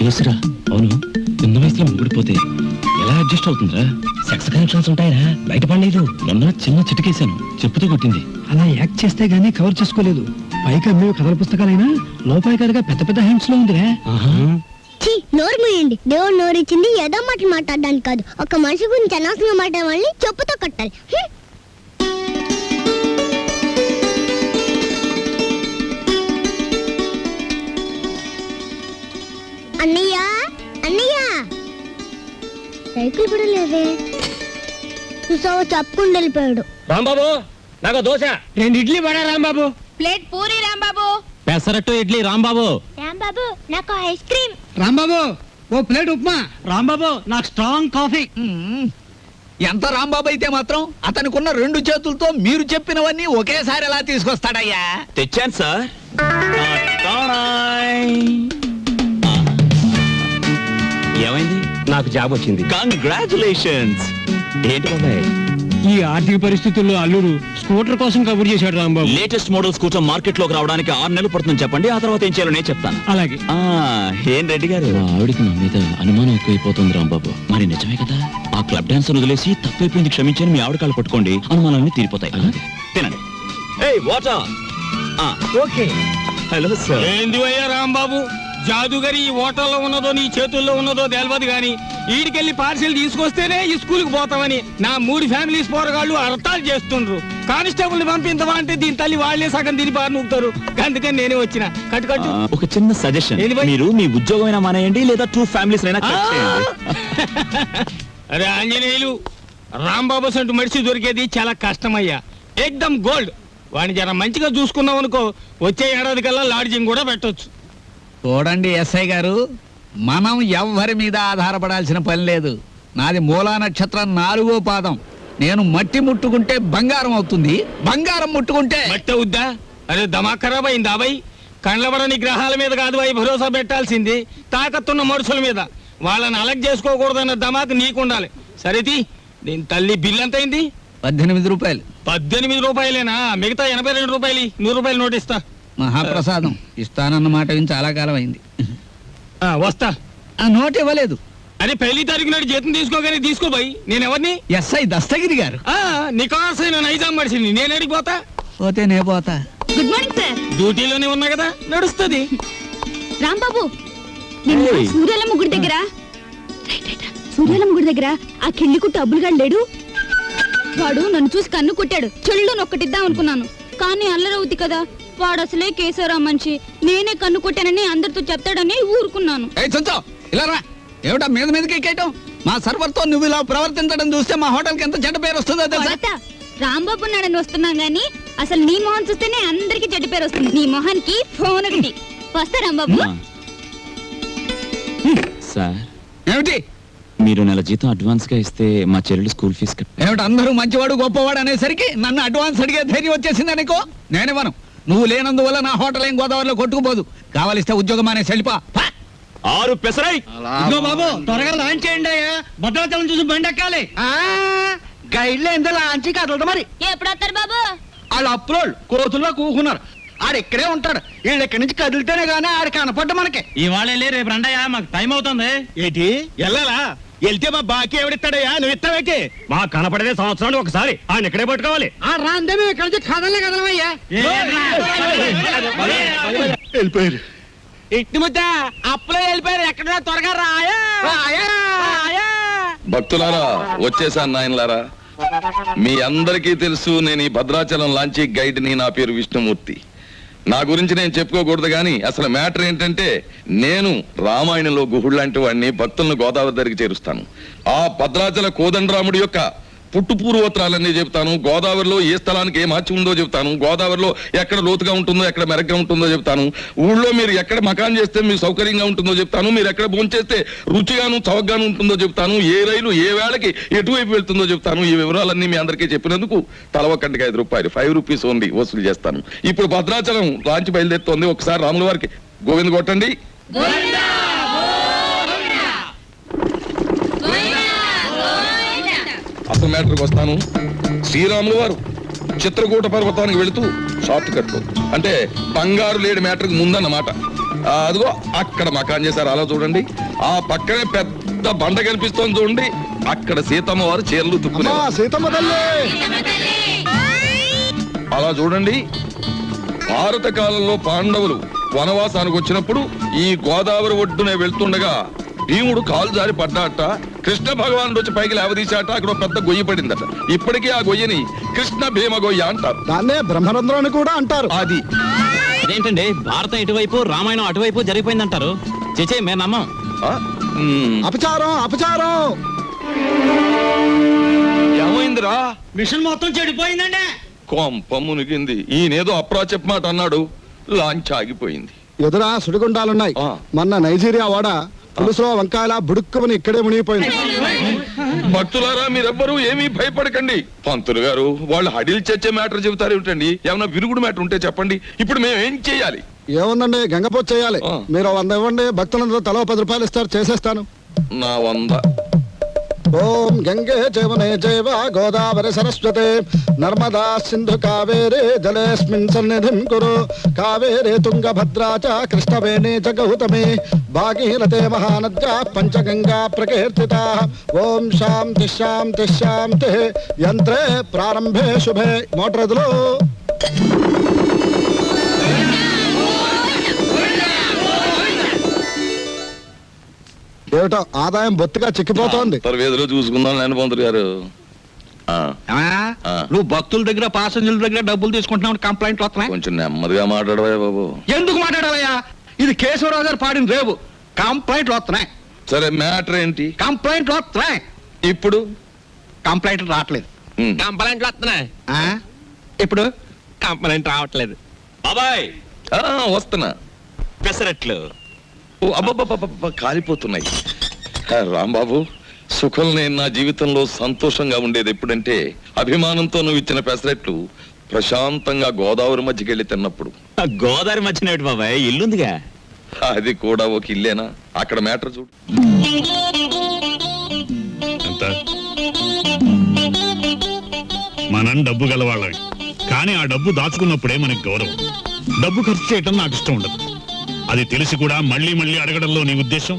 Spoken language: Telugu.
కేసురా. అవును, చిన్న వయసులో ముగ్గుడిపోతే ఎలా అడ్జస్ట్ అవుతుందిరా? సెక్స్ కనెక్షన్స్ ఉంటాయరా? బయటపడలేదు. మొన్న చిన్న చిటికేశాను, చెప్పుతో కొట్టింది. అలా యాక్ట్ చేస్తే గానీ కవర్ చేసుకోలేదు. పైకి అమ్మే కథల పుస్తకాలైనా లోపాయికారిగా పెద్ద పెద్ద హ్యాండ్స్ లో ఉందిరా. నోరు మూయండి. దేవుడు నోరు ఇచ్చింది ఏదో మాటలు మాట్లాడడానికి కాదు. ఒక మనిషి గురించి అనవసరంగా మాట్లాడే వాళ్ళని చెప్పుతో కొట్టాలి. అన్నయ్య అన్నయ్య, సైకిల్ కూడా లేవే. చూసావో చెప్పుకుండా వెళ్ళిపోయాడు. రాంబాబు, నాకు దోశ. 2 ఇడ్లీ పడా రాంబాబు. ప్లేట్ పూరి రాంబాబు. పెసరట్టు ఇడ్లీ రాంబాబు. రాంబాబు, నాకు ఐస్ క్రీమ్. రాంబాబు, ఓ ప్లేట్ ఉప్మా. రాంబాబు, నాకు స్ట్రాంగ్ కాఫీ. ఎంత రాంబాబు అయితే మాత్రం అతనికున్న 2 చేతులతో మీరు చెప్పినవన్నీ ఒకేసారి ఎలా తీసుకొస్తాడయ్యా? తెచ్చాను సార్. ఏమైంది? నాకు జాబ్ వచ్చింది. కంగ్రాచులేషన్స్. ఏంటి బాబాయ్, ఈ ఆర్థిక పరిస్థితుల్లో అల్లుడు స్కూటర్ కోసం కబుర్ చేశాడు Rambabu. Latest model scooter market లోకి రావడానికి 6 నెలలు పడుతుంది చెప్పండి, ఆ తర్వాత ఏం చేయాలో నేను చెప్తాను. అలాగే. ఏం రెడ్డి గారు, ఆవిడికి నా మీద అనుమానం ఎక్కువైపోతుంది రాంబాబు. మరి నిజమే కదా? ఆ క్లబ్ డాన్సర్ వదిలేసి తప్పైపోయింది క్షమించని మీ ఆవిడ కాళ్ళు పట్టుకోండి, అనుమానాన్ని తీరిపోతాయి. తినండి. వాటర్. ఓకే. Hello sir. ఏంది అయ్యా రాంబాబు, జాదుగరి ఈ హోటల్లో ఉన్నదో నీ చేతుల్లో ఉన్నదో తెలియదు గాని ఈడికెళ్ళి పార్సిల్ తీసుకొస్తేనే ఈ స్కూల్కి పోతామని నా 3 ఫ్యామిలీస్ పోరగాళ్ళు అర్థాలు చేస్తుండ్రు. కానిస్టేబుల్ పంపించవా అంటే దీని తల్లి వాళ్లే సగం తిని బారు నూపుతారు. అందుకని నేనే వచ్చిన. కట్టు ఒక చిన్న సజెషన్, మీరు మీ ఉద్యోగమైనా మానేయండి లేదా 2 ఫ్యామిలీస్ అయినా కట్ చేయండి. అరే ఆంజనేయులు, రాంబాబు సంటూ మనిషి దొరికేది చాలా కష్టమయ్యా. ఏకదమ్ గోల్డ్. వాడిని జర మంచిగా చూసుకున్నాం అనుకో, వచ్చే ఏడాది కల్లా లాడ్జింగ్ కూడా పెట్టొచ్చు. చూడండి ఎస్ఐ గారు, మనం ఎవ్వరి మీద ఆధారపడాల్సిన పని లేదు. నాది మూలా నక్షత్రం 4వ పాదం. నేను మట్టి ముట్టుకుంటే బంగారం అవుతుంది, బంగారం ముట్టుకుంటే మట్టి అవుద్దా? అరే దమా ఖరాబ్ అయిందా అబ్బాయి? కండ్లబడని గ్రహాల మీద కాదు అవి భరోసా పెట్టాల్సింది తాకత్తున్న మనుషుల మీద. వాళ్ళని అలగ్ చేసుకోకూడదన్న దమాకు నీకుండాలి. సరేది, దీని తల్లి బిల్ ఎంత అయింది? 18 రూపాయలు. 18 రూపాయలేనా? మిగతా 82 రూపాయలు. 100 రూపాయలు నోటిస్తా. మహాప్రసాదం ఇస్తానన్నమాట చాలా కాలం అయింది. వస్తా. ఆ నోట్ ఇవ్వలేదు. అరే 1వ తారీఖు నాడు జీతం తీసుకోగానే తీసుకోబాయి. నేను ఎవరిని? ఎస్ఐ దస్తగిరి గారు. నికాసైన నైజాం మనిషిని. నేను అడిగిపోతా. పోతే నే పోతా. Good morning sir. డ్యూటీలోనే ఉన్నా కదా, నడుస్తుంది. రాంబాబు, సూర్యాలమ్మ గుడి దగ్గర ఆ కిళ్ళి కుట్టు అబ్బులుగాడు లేడు. వాడు నన్ను చూసి కన్ను కొట్టాడు. చెల్లు నొక్కటిద్దాం అనుకున్నాను, కానీ అల్లరవుద్ది కదా. వాడు అసలే కేశవరా మనిషి. నేనే కన్ను కొట్టానని అందరితో చెప్తాడని ఊరుకున్నాను. ఏమిటా మీద మీదకి ఎక్కేయటం? మా సర్వర్తో నువ్వు ఇలా ప్రవర్తించడం చూస్తే మా హోటల్కి ఎంత చెడ్డ పేరు వస్తుందో తెలుసా? రాంబాబు నాడని వస్తున్నాం గానీ అసలు నీ మొహం చూస్తేనే అందరికి చెడ్డ పేరు వస్తుంది. నీ మొహానికి ఫోన్ ఒకటి. వస్తా రాంబాబు. సార్, ఏమిటి? మీరు నెల జీతం అడ్వాన్స్ గా ఇస్తే మా చెల్లెలు స్కూల్ ఫీజు ఏమిటి? అందరూ మంచివాడు గొప్పవాడు అనేసరికి నన్ను అడ్వాన్స్ అడిగే ధైర్యం వచ్చేసింది అనుకో. నేనేమను, నువ్వు లేనందువల్ల నా హోటల్ ఏం గోదావరిలో కొట్టుకుపోదు. కావాలిస్తే ఉద్యోగం అనే సెలిపా. 6 పెసరై. బాబు, త్వరగా లాంచ్ చేయండి అయ్యా. భద్రాచలం చూసి బండి ఎక్కాలి. గైడ్లో ఎంత లాంచ్ కదలదు. మరి ఎప్పుడు వస్తారు బాబు? వాళ్ళు అప్రోళ్ళు కోతుల్లో కూకున్నారు. ఆడిక్కడే ఉంటాడు. వీళ్ళు ఇక్కడి నుంచి కదిలితేనే గానీ ఆడ కనపడ్డ మనకి. ఇవాళ రేపు రండయ్యా, మాకు టైం అవుతుంది. ఏంటి వెళ్ళాలా? వెళ్తే మా బాకీ ఎవడిస్తాడయ్యా? నువ్వు ఇస్తావేకి? మా కనపడేదే సంవత్సరాలు ఒకసారి. ఆయన ఇక్కడే పట్టుకోవాలి. రాందే మేము ఇక్కడి నుంచి కదలే కదలమయ్యా. వెళ్ళిపోయారు. ఇట్టి ముద్ద అప్పులో వెళ్ళిపోయారు. ఎక్కడ త్వరగా రాయా. భక్తులారా, వచ్చేసాను నాయనలారా. మీ అందరికీ తెలుసు, నేను ఈ భద్రాచలం లాంచీ గైడ్ని. నా పేరు విష్ణుమూర్తి. నా గురించి నేను చెప్పుకోకూడదు కానీ అసలు మ్యాటర్ ఏంటంటే, నేను రామాయణంలో గుహుడు లాంటి వాడిని. భక్తులను గోదావరి దగ్గరికి చేరుస్తాను. ఆ భద్రాచల కోదండరాముడి యొక్క పుట్టు పూర్వోత్తరాలన్నీ చెప్తాను. గోదావరిలో ఏ స్థలానికి ఏ మార్చి ఉందో చెప్తాను. గోదావరిలో ఎక్కడ లోతుగా ఉంటుందో, ఎక్కడ మెరగ్గా ఉంటుందో చెప్తాను. ఊళ్ళో మీరు ఎక్కడ మకాన్ చేస్తే మీకు సౌకర్యంగా ఉంటుందో చెప్తాను. మీరు ఎక్కడ భోంచేస్తే రుచిగాను చవకగాను ఉంటుందో చెప్తాను. ఏ రైలు ఏ వేళకి ఎటువైపు వెళ్తుందో చెప్తాను. ఈ వివరాలన్నీ మీ అందరికీ చెప్పినందుకు తల ఒక్కంటికి 5 రూపాయలు, 5 రూపీస్ ఓన్లీ వసూలు చేస్తాను. ఇప్పుడు భద్రాచలం లాంచి బయలుదేరుతోంది. ఒకసారి రాముల వారికి గోవింద కొట్టండి. అసలు మ్యాటర్కి వస్తాను. శ్రీరాములు వారు చిత్రకూట పర్వతానికి వెళుతూ షార్ట్ కట్ లో, అంటే బంగారు లేడి మ్యాటర్కి ముందన్నమాట. అదిగో అక్కడ మకాన్ చేశారు, అలా చూడండి. ఆ పక్కనే పెద్ద బండ కనిపిస్తోంది చూడండి, అక్కడ సీతమ్మ వారు చీరలు తుక్కునే. సీతమ్మ తల్లి అలా చూడండి, భారత కాలంలో పాండవులు వనవాసానికి వచ్చినప్పుడు ఈ గోదావరి ఒడ్డునే వెళ్తుండగా భీముడు కాలు జారి పడ్డాట, కృష్ణ భగవానుడు వచ్చి పైకి లేవదీశాట, అక్కడ పెద్ద గొయ్యి పడిందట. ఇప్పటికీ ఆ గొయ్యని కృష్ణ భీమ గొయ్య అంటారు. దాన్నే బ్రహ్మరంధ్రం అని కూడా అంటారు. అది అదేంటండి, భారతం ఇటువైపు రామాయణం అటువైపు జరిగిపోయిందంటారు? చేచే మేము నమ్మం. అపచారం అపచారం. ఏమైందిరా? మిషన్ మొత్తం చెడిపోయిందండి. కొంప మునిగింది. ఈయనేదో అప్రాచప్ మాట అన్నాడు, లాంచ్ ఆగిపోయింది. ఎదురా సుడిగుండాలున్నాయి. మొన్న నైజీరియా వాడ పులుసులో వంకాయల బుడుక్కుమని ఇక్కడే మునిగిపోయింది. భక్తులారా, మీరెవ్వరూ ఏమీ భయపడకండి. పంతులు గారు వాళ్ళు హడిల్ చచ్చే మ్యాటర్ చెబుతారు ఏమిటండి? ఏమన్నా విరుగుడు మ్యాటర్ ఉంటే చెప్పండి. ఇప్పుడు మేము ఏం చేయాలి? ఏముందండి, గంగపోతు చేయాలి. మీరు 100 ఇవ్వండి, భక్తులందరూ తలో 10 రూపాయలు ఇస్తారు, చేసేస్తాను. నా 100. ఓం గంగే జమునే జైవ గోదావరి సరస్వతే నర్మదా సింధు కావేరే జలేస్మిన్ సన్నిధిం కురు కావేరే తుంగభద్రా చ కృష్ణవేణి చ గౌతమి భాగీరథే మహానద్యా పంచగంగా ప్రకీర్తితా. ఓం శాంతి శాంతి శాంతి. యంత్రే ప్రారంభే శుభే. మోటార్ ఎదులు. ఏమిటో ఆదాయం బొత్తిగా చిక్కిపోతోంది. వేదిలో చూసుకుందాం నేను పంతులు గారు. నువ్వు భక్తుల దగ్గర పాసెంజర్ల దగ్గర డబ్బులు తీసుకుంటున్నావు, కంప్లైంట్లు వస్తున్నాయి. కొంచెం నెమ్మదిగా మాట్లాడవా బాబు. ఎందుకు మాట్లాడాలయ్యా? ఇది కేశవరావు గారు పాడిన రేవు. కంప్లైంట్లు వస్తున్నాయి. సరే మ్యాటర్ ఏంటి? కంప్లైంట్లు వస్తున్నాయి. ఇప్పుడు కంప్లైంట్లు రావట్లేదు. కంప్లైంట్లు వస్తున్నాయి. ఇప్పుడు కంప్లైంట్ రావట్లేదు. బాబాయ్ వస్తున్నా. పెసరట్లు అబ్బబ్బబ్బ కాలిపోతున్నాయి. రాంబాబు, సుఖం నేను నా జీవితంలో సంతోషంగా ఉండేది ఎప్పుడంటే అభిమానంతో నువ్వు ఇచ్చిన పెసరెట్లు ప్రశాంతంగా గోదావరి మధ్యకి వెళ్ళి తిన్నప్పుడు. గోదావరి మధ్యన బాబాయ్ ఇల్లుందిగా. అది కూడా ఒక ఇల్లేనా? అక్కడ మ్యాటర్ చూడు. మనం డబ్బు గలవాళ్ళం, కానీ ఆ డబ్బు దాచుకున్నప్పుడే మనకి గౌరవం. డబ్బు ఖర్చు చేయటం నాకు ఇష్టం ఉండదు. అది తెలిసి కూడా మళ్ళీ మళ్ళీ అడగడంలో నీ ఉద్దేశం?